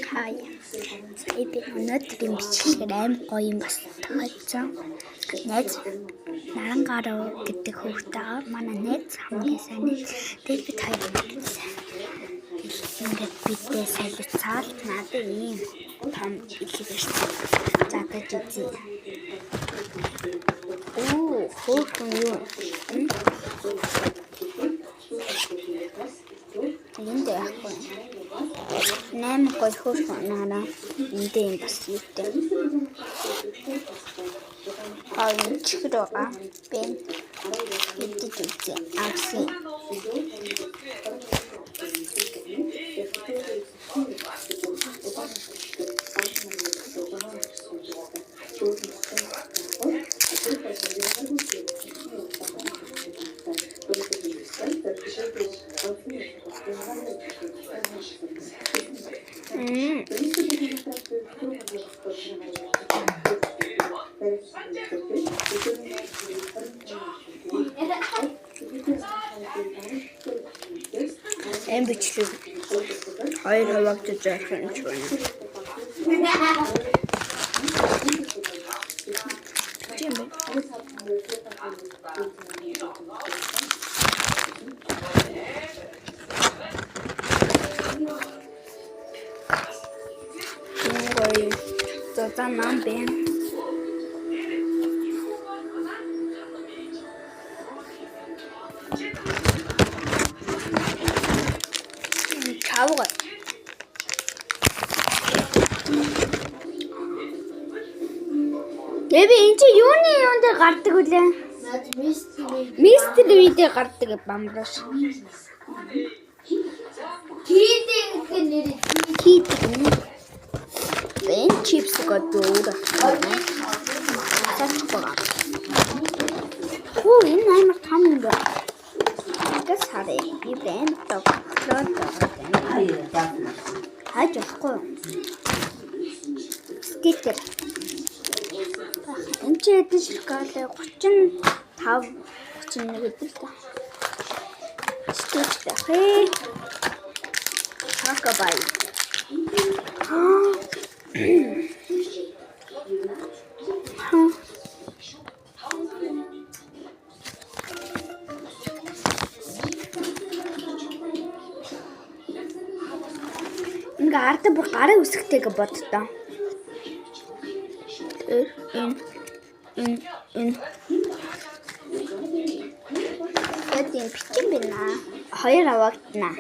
Хаяа. Би өнөөдрийн бичлэгээр аим гоё юм бас тохиолдсон. Найз Нарангаруу гэдэг хүүхдтэйгээ манай найз хамгийн сайн найз. Тэгээд бид хоёр ингээд бидээ солилцаал надад ийм том илгээж зааж үзье. Хөөхөн юу? Энд яахгүй. 8 гол хөөхөн нараа энд юм бас юутэй. чихрога бэн идэж авсан. Эм бичлэг хоёр хаваагч зарах юм шиг байна. Зотан нам бэн. Чавга. Эби энэ чи юуны юунд гардаг үлээ? Мистер видео гардаг бамраш. Хийдэг нэр хийдэг юм. Бэн чипс готовда. Сачпага. Энэ амар том юм байна. Тэс харъя. Би бэн тоглоод байгаа. Хайж болохгүй. Стикер. Энд чи хэдэн шоколад 35 31 гэдэг та. Стикер дахь. Хакабай. Ингээ ард бүр гарын үсгтэйг боддоо. Энэ Эдийн бичин бина. Хоёр авагдана.